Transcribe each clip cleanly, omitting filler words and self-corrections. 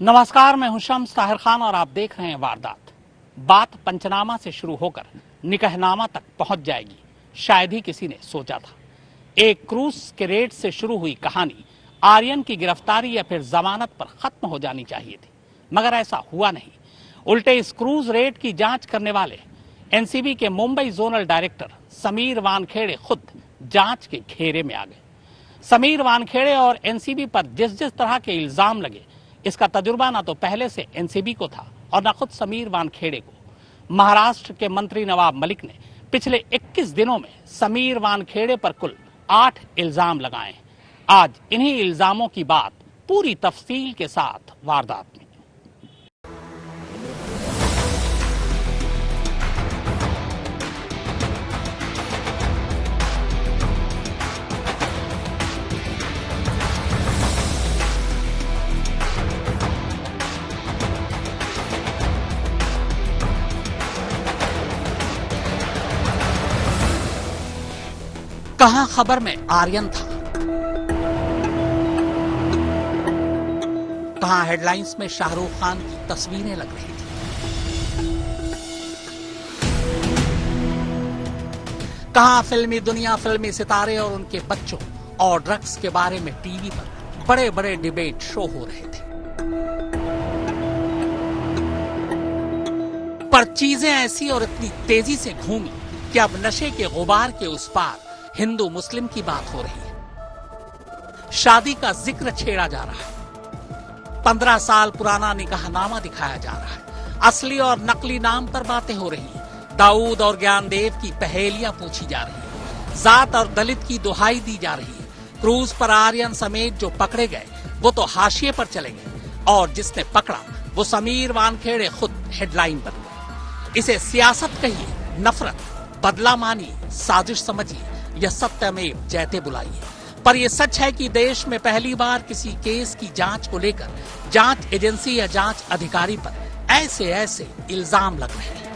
नमस्कार, मैं हूं शम्स ताहिर खान और आप देख रहे हैं वारदात। बात पंचनामा से शुरू होकर निकहनामा तक पहुंच जाएगी, शायद ही किसी ने सोचा था। एक क्रूज के रेड से शुरू हुई कहानी आर्यन की गिरफ्तारी या फिर जमानत पर खत्म हो जानी चाहिए थी, मगर ऐसा हुआ नहीं। उल्टे इस क्रूज रेड की जांच करने वाले एनसीबी के मुंबई जोनल डायरेक्टर समीर वानखेड़े खुद जांच के घेरे में आ गए। समीर वानखेड़े और एनसीबी पर जिस जिस तरह के इल्जाम लगे, इसका तजुर्बा ना तो पहले से एनसीबी को था और न खुद समीर वानखेड़े को। महाराष्ट्र के मंत्री नवाब मलिक ने पिछले 21 दिनों में समीर वानखेड़े पर कुल 8 इल्जाम लगाए। आज इन्हीं इल्जामों की बात पूरी तफसील के साथ वारदात में। कहां खबर में आर्यन था, कहां हेडलाइंस में शाहरुख खान की तस्वीरें लग रही थी, कहां फिल्मी दुनिया, फिल्मी सितारे और उनके बच्चों और ड्रग्स के बारे में टीवी पर बड़े बड़े डिबेट शो हो रहे थे। पर चीजें ऐसी और इतनी तेजी से घूमी कि अब नशे के गुबार के उस पार हिंदू मुस्लिम की बात हो रही है। शादी का जिक्र छेड़ा जा रहा है। 15 साल पुराना निकाहनामा दिखाया जा रहा है। असली और नकली नाम पर बातें हो रही हैं। दाऊद और ज्ञानदेव की पहेलियां पूछी जा रही हैं। जात और दलित की दुहाई दी जा रही है। क्रूज पर आर्यन समेत जो पकड़े गए वो तो हाशिए पर चले गए और जिसने पकड़ा वो समीर वानखेड़े खुद हेडलाइन बन गए। इसे सियासत कहिए, नफरत, बदला मानिए, साजिश समझिए या सत्यमेव जयते बुलाइए, पर यह सच है कि देश में पहली बार किसी केस की जांच को लेकर जांच एजेंसी या जांच अधिकारी पर ऐसे ऐसे इल्जाम लग रहे हैं।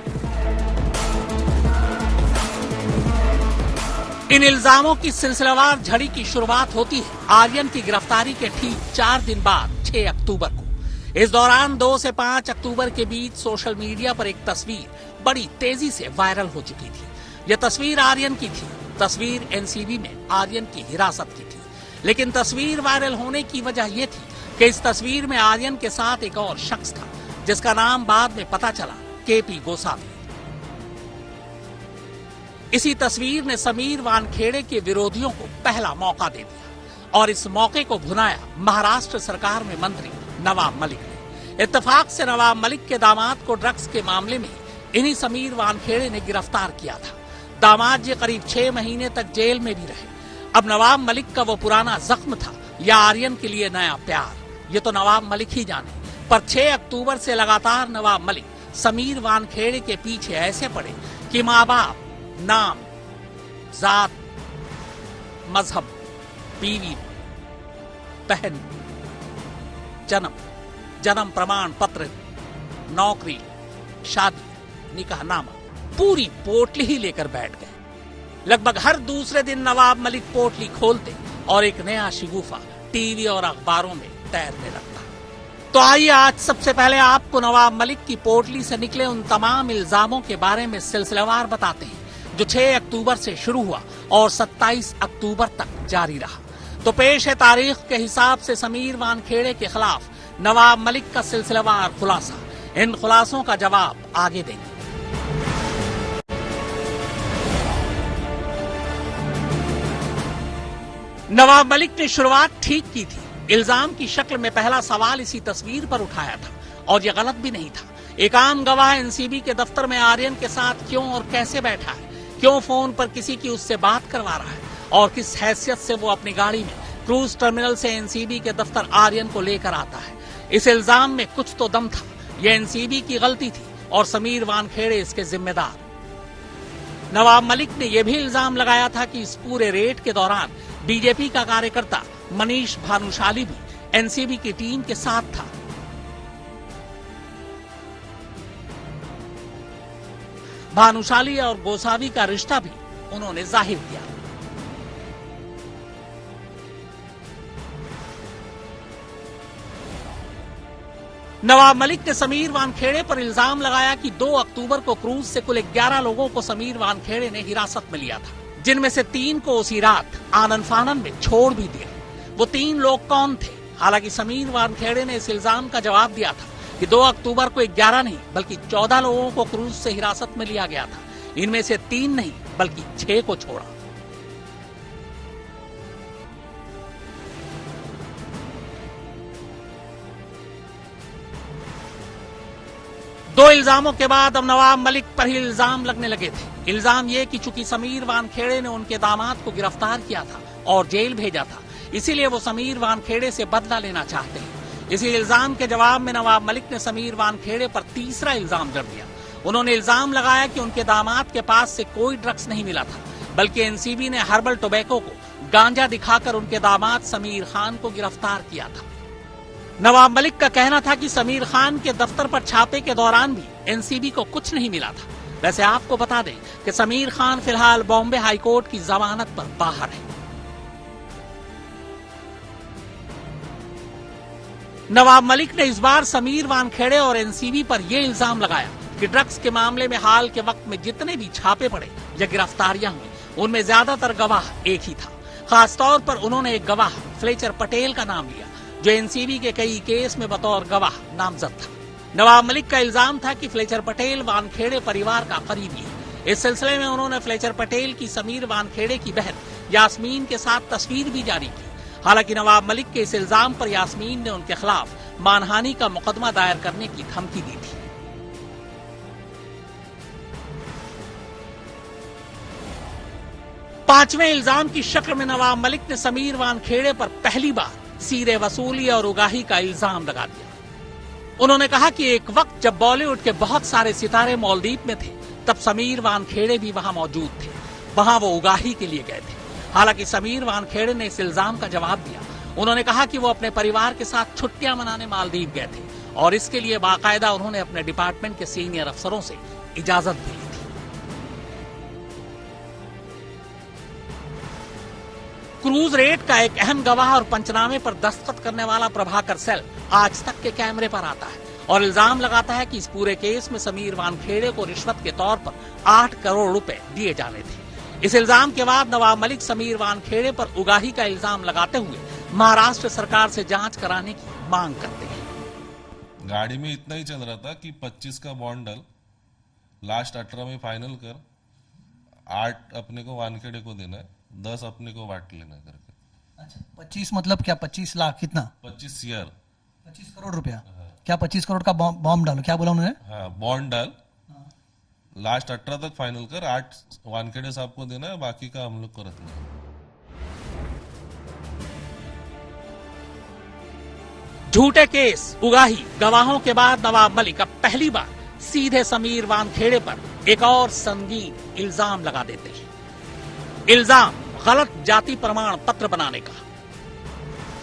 इन इल्जामों की सिलसिलेवार झड़ी की शुरुआत होती है आर्यन की गिरफ्तारी के ठीक 4 दिन बाद 6 अक्टूबर को। इस दौरान 2 से 5 अक्टूबर के बीच सोशल मीडिया पर एक तस्वीर बड़ी तेजी से वायरल हो चुकी थी। यह तस्वीर आर्यन की थी। तस्वीर एनसीबी में आर्यन की हिरासत की थी, लेकिन तस्वीर वायरल होने की वजह यह थी कि इस तस्वीर में आर्यन के साथ एक और शख्स था जिसका नाम बाद में पता चला केपी गोसावी। इसी तस्वीर ने समीर वानखेड़े के विरोधियों को पहला मौका दे दिया और इस मौके को भुनाया महाराष्ट्र सरकार में मंत्री नवाब मलिक ने। इत्तेफाक से नवाब मलिक के दामाद को ड्रग्स के मामले में इन्हीं समीर वानखेड़े ने गिरफ्तार किया था। दामाद जी करीब 6 महीने तक जेल में भी रहे। अब नवाब मलिक का वो पुराना जख्म था या आर्यन के लिए नया प्यार, ये तो नवाब मलिक ही जाने। पर 6 अक्टूबर से लगातार नवाब मलिक समीर वानखेड़े के पीछे ऐसे पड़े कि माँ बाप, नाम, जात, मजहब, बीवी, बहन, जन्म प्रमाण पत्र, नौकरी, शादी, निकाहनामा, पूरी पोटली ही लेकर बैठ गए। लगभग हर दूसरे दिन नवाब मलिक पोटली खोलते और एक नया शिगुफा टीवी और अखबारों में तैरने लगता। तो आइए आज सबसे पहले आपको नवाब मलिक की पोटली से निकले उन तमाम इल्जामों के बारे में सिलसिलेवार बताते हैं जो 6 अक्टूबर से शुरू हुआ और 27 अक्टूबर तक जारी रहा। तो पेश है तारीख के हिसाब से समीर वानखेड़े के खिलाफ नवाब मलिक का सिलसिलेवार खुलासा। इन खुलासों का जवाब आगे देंगे। नवाब मलिक ने शुरुआत ठीक की थी। इल्जाम की शक्ल में पहला सवाल इसी तस्वीर पर उठाया था और यह गलत भी नहीं था। एक आम गवाह एनसीबी के दफ्तर में आर्यन के साथ क्यों और कैसे बैठा है, क्यों फोन पर किसी की उससे बात करवा रहा है और किस हैसियत से वो अपनी गाड़ी में क्रूज टर्मिनल से एनसीबी के दफ्तर आर्यन को लेकर आता है। इस इल्जाम में कुछ तो दम था। यह एनसीबी की गलती थी और समीर वानखेड़े इसके जिम्मेदार। नवाब मलिक ने यह भी इल्जाम लगाया था कि इस पूरे रेड के दौरान बीजेपी का कार्यकर्ता मनीष भानुशाली भी एनसीबी की टीम के साथ था। भानुशाली और गोसावी का रिश्ता भी उन्होंने जाहिर किया। नवाब मलिक ने समीर वानखेड़े पर इल्जाम लगाया कि 2 अक्टूबर को क्रूज से कुल 11 लोगों को समीर वानखेड़े ने हिरासत में लिया था, जिनमें से 3 को उसी रात आनन फानन में छोड़ भी दिया। वो 3 लोग कौन थे? हालांकि समीर वानखेड़े ने इस इल्जाम का जवाब दिया था कि 2 अक्टूबर को 11 नहीं बल्कि 14 लोगों को क्रूज से हिरासत में लिया गया था। इनमें से 3 नहीं बल्कि 6 को छोड़ा। दो इल्जामों के बाद अब नवाब मलिक पर ही इल्जाम लगने लगे थे। इल्जाम ये कि चूंकि समीर वानखेड़े ने उनके दामाद को गिरफ्तार किया था और जेल भेजा था, इसीलिए वो समीर वानखेड़े से बदला लेना चाहते हैं। इसी इल्जाम के जवाब में नवाब मलिक ने समीर वानखेड़े पर तीसरा इल्जाम जड़ दिया। उन्होंने इल्जाम लगाया कि उनके दामाद के पास से कोई ड्रग्स नहीं मिला था, बल्कि एनसीबी ने हर्बल टोबैको को गांजा दिखाकर उनके दामाद समीर खान को गिरफ्तार किया था। नवाब मलिक का कहना था कि समीर खान के दफ्तर पर छापे के दौरान भी एनसीबी को कुछ नहीं मिला था। वैसे आपको बता दें कि समीर खान फिलहाल बॉम्बे हाईकोर्ट की जमानत पर बाहर है। नवाब मलिक ने इस बार समीर वानखेड़े और एनसीबी पर यह इल्जाम लगाया कि ड्रग्स के मामले में हाल के वक्त में जितने भी छापे पड़े या गिरफ्तारियां हुई, उनमें ज्यादातर गवाह एक ही था। खासतौर पर उन्होंने एक गवाह फ्लेचर पटेल का नाम लिया, जो एनसीबी के कई केस में बतौर गवाह नामजद था। नवाब मलिक का इल्जाम था कि फ्लेचर पटेल वानखेड़े परिवार का करीबी है। इस सिलसिले में उन्होंने फ्लेचर पटेल की समीर वानखेड़े की बहन यास्मीन के साथ तस्वीर भी जारी की। हालांकि नवाब मलिक के इस इल्जाम पर यास्मीन ने उनके खिलाफ मानहानि का मुकदमा दायर करने की धमकी दी थी। पांचवें इल्जाम की शक्ल में नवाब मलिक ने समीर वानखेड़े पर पहली बार सीधे वसूली और उगाही का इल्जाम लगा दिया। उन्होंने कहा कि एक वक्त जब बॉलीवुड के बहुत सारे सितारे मालदीव में थे, तब समीर वानखेड़े भी वहां मौजूद थे। वहां वो उगाही के लिए गए थे। हालांकि समीर वानखेड़े ने इस इल्जाम का जवाब दिया। उन्होंने कहा कि वो अपने परिवार के साथ छुट्टियां मनाने मालदीव गए थे और इसके लिए बाकायदा उन्होंने अपने डिपार्टमेंट के सीनियर अफसरों से इजाजत भी ली थी। क्रूज रेट का एक अहम गवाह और पंचनामे पर दस्तखत करने वाला प्रभाकर सेल आज तक के कैमरे पर आता है और इल्जाम लगाता है कि इस पूरे केस में समीर वानखेड़े को रिश्वत के तौर पर 8 करोड़ रुपए दिए जाने थे। इस इल्जाम के बाद नवाब मलिक समीर वानखेड़े पर उगाही का इल्जाम लगाते हुए महाराष्ट्र सरकार से जांच कराने की मांग करते हैं। गाड़ी में इतना ही चल रहा था कि 25 का बॉन्ड डल, लास्ट 18 में फाइनल कर, 8 अपने को वानखेड़े को देना है, 10 अपने को बांट लेना करके। अच्छा, 25 मतलब क्या? 25 लाख कितना? 25 सीआर, 25 करोड़ रुपया। क्या 25 करोड़ का बॉम्ब डालो? क्या बोला उन्होंने? हाँ, बॉन्ड डाल, लास्ट 18 तक फाइनल कर, 8 वानखेड़े साहब को देना है, बाकी का हम लोग को रखना है। झूठे केस, उगाही, गवाहों के बाद नवाब मलिक अब पहली बार सीधे समीर वानखेड़े पर एक और संगीन इल्जाम लगा देते हैं। इल्जाम गलत जाति प्रमाण पत्र बनाने का।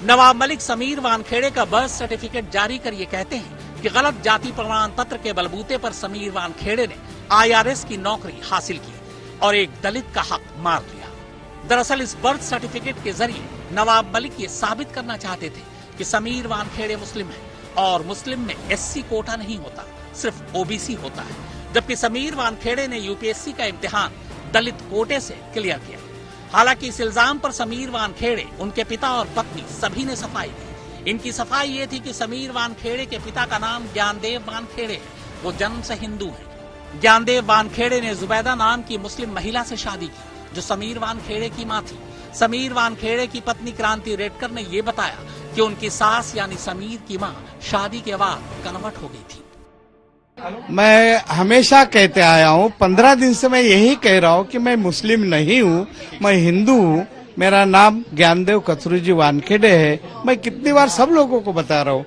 नवाब मलिक समीर वानखेड़े का बर्थ सर्टिफिकेट जारी कर ये कहते हैं कि गलत जाति प्रमाण पत्र के बलबूते पर समीर वानखेड़े ने IRS की नौकरी हासिल की और एक दलित का हक मार लिया। दरअसल इस बर्थ सर्टिफिकेट के जरिए नवाब मलिक ये साबित करना चाहते थे कि समीर वानखेड़े मुस्लिम है और मुस्लिम में SC कोटा नहीं होता, सिर्फ OBC होता है, जबकि समीर वानखेड़े ने UPSC का इम्तिहान दलित कोटे से क्लियर किया। हालांकि इस इल्जाम पर समीर वानखेड़े, उनके पिता और पत्नी सभी ने सफाई दी। इनकी सफाई ये थी कि समीर वानखेड़े के पिता का नाम ज्ञानदेव वानखेड़े है, वो जन्म से हिंदू है। ज्ञानदेव वानखेड़े ने जुबैदा नाम की मुस्लिम महिला से शादी की, जो समीर वानखेड़े की मां थी। समीर वानखेड़े की पत्नी क्रांति रेडकर ने यह बताया कि उनकी सास यानी समीर की मां शादी के बाद कन्वर्ट हो गई थी। मैं हमेशा कहते आया हूँ, 15 दिन से मैं यही कह रहा हूँ कि मैं मुस्लिम नहीं हूँ, मैं हिंदू हूँ। मेरा नाम ज्ञानदेव कचरूजी वानखेड़े है। मैं कितनी बार सब लोगों को बता रहा हूँ।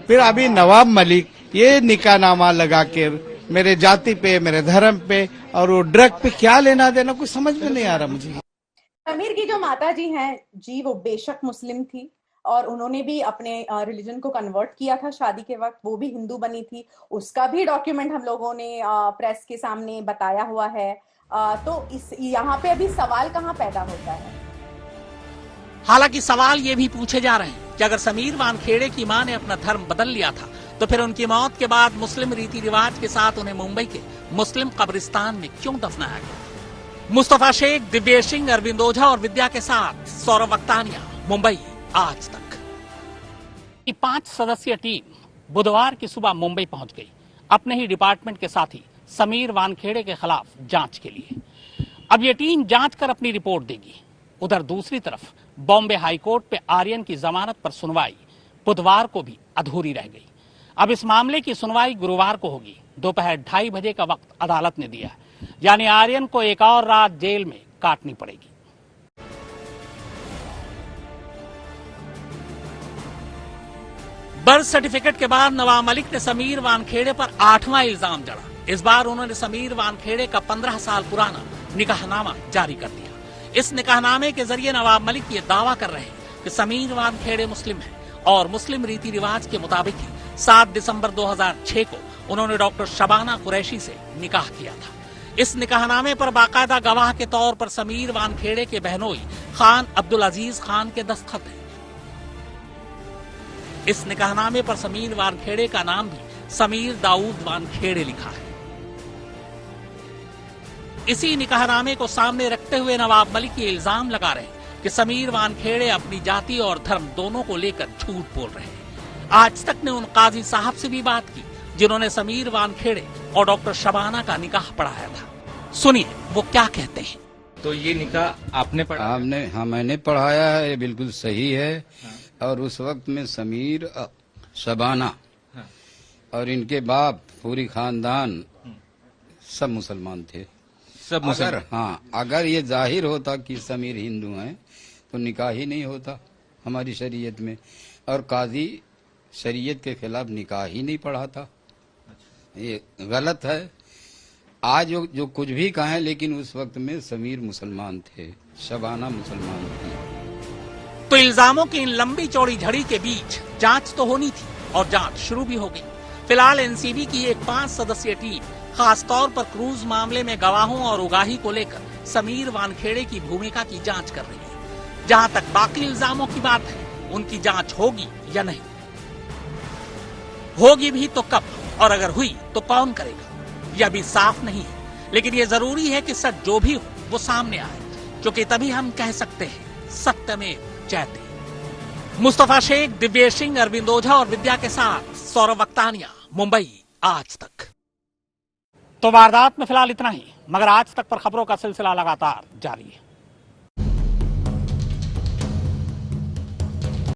फिर अभी नवाब मलिक ये निकाहनामा लगा के मेरे जाति पे, मेरे धर्म पे और वो ड्रग पे क्या लेना देना, कुछ समझ में नहीं आ रहा मुझे। समीर की जो माता जी हैं जी, वो बेशक मुस्लिम थी और उन्होंने भी अपने रिलीजन को कन्वर्ट किया था शादी के वक्त। वो भी हिंदू बनी थी, उसका भी डॉक्यूमेंट हम लोगों ने प्रेस के सामने बताया हुआ है। तो इस यहाँ पे अभी सवाल कहाँ पैदा होता है? हालांकि सवाल ये भी पूछे जा रहे हैं कि अगर समीर वानखेड़े की मां ने अपना धर्म बदल लिया था तो फिर उनकी मौत के बाद मुस्लिम रीति रिवाज के साथ उन्हें मुंबई के मुस्लिम कब्रिस्तान में क्यों दफनाया गया। मुस्तफा शेख, दिव्येश सिंह, अरविंद ओझा और विद्या के साथ सौरभ वक्तानिया, मुंबई आज तक। 5 सदस्यीय टीम बुधवार की सुबह मुंबई पहुंच गई अपने ही डिपार्टमेंट के साथी समीर वानखेड़े के खिलाफ जांच के लिए। अब ये टीम जांच कर अपनी रिपोर्ट देगी। उधर दूसरी तरफ बॉम्बे हाईकोर्ट पे आर्यन की जमानत पर सुनवाई बुधवार को भी अधूरी रह गई। अब इस मामले की सुनवाई गुरुवार को होगी। दोपहर 2:30 बजे का वक्त अदालत ने दिया है, यानी आर्यन को एक और रात जेल में काटनी पड़ेगी। बर्थ सर्टिफिकेट के बाद नवाब मलिक ने समीर वानखेड़े पर 8वां इल्जाम जड़ा। इस बार उन्होंने समीर वानखेड़े का 15 साल पुराना निकाहनामा जारी कर दिया। इस निकाहनामे के जरिए नवाब मलिक ये दावा कर रहे हैं कि समीर वानखेड़े मुस्लिम है और मुस्लिम रीति रिवाज के मुताबिक ही 7 दिसंबर 2006 को उन्होंने डॉक्टर शबाना कुरैशी से निकाह किया था। इस निकाहनामे पर बाकायदा गवाह के तौर पर समीर वानखेड़े के बहनोई खान अब्दुल अजीज खान के दस्तखत हैं। इस निकाहनामे पर समीर वानखेड़े का नाम भी समीर दाऊद वानखेड़े लिखा है। इसी निकाहनामे को सामने रखते हुए नवाब मलिक ये इल्जाम लगा रहे हैं कि समीर वानखेड़े अपनी जाति और धर्म दोनों को लेकर झूठ बोल रहे हैं। आज तक ने उन काजी साहब से भी बात की जिन्होंने समीर वानखेड़े और डॉक्टर शबाना का निकाह पढ़ाया था। सुनिए वो क्या कहते हैं। तो ये निकाह आपने पढ़ा? हाँ, मैंने पढ़ाया है, ये बिल्कुल सही है। और उस वक्त में समीर, शबाना और इनके बाप, पूरी खानदान सब मुसलमान थे। सब मुसलमान? हाँ, अगर ये जाहिर होता कि समीर हिंदू हैं तो निकाह ही नहीं होता हमारी शरीयत में, और काजी शरीयत के खिलाफ निकाह ही नहीं पढ़ाता। ये गलत है। आज जो कुछ भी कहें, लेकिन उस वक्त में समीर मुसलमान थे, शबाना मुसलमान थी। तो इल्जामों की इन लंबी चौड़ी झड़ी के बीच जांच तो होनी थी और जांच शुरू भी हो गई। फिलहाल एनसीबी की एक 5 सदस्यीय टीम खासतौर पर क्रूज मामले में गवाहों और उगाही को लेकर समीर वानखेड़े की भूमिका की जांच कर रही है। जहां तक बाकी इल्जामों की बात है, उनकी जांच होगी या नहीं, होगी भी तो कब, और अगर हुई तो कौन करेगा, यह भी साफ नहीं है। लेकिन यह जरूरी है कि सच जो भी हो वो सामने आए, क्योंकि तभी हम कह सकते हैं सत्यमेव जयते। मुस्तफा शेख, दिव्येश सिंह, अरविंद ओझा और विद्या के साथ सौरभ वक्तानिया, मुंबई आज तक। तो वारदात में फिलहाल इतना ही, मगर आज तक पर खबरों का सिलसिला लगातार जारी है।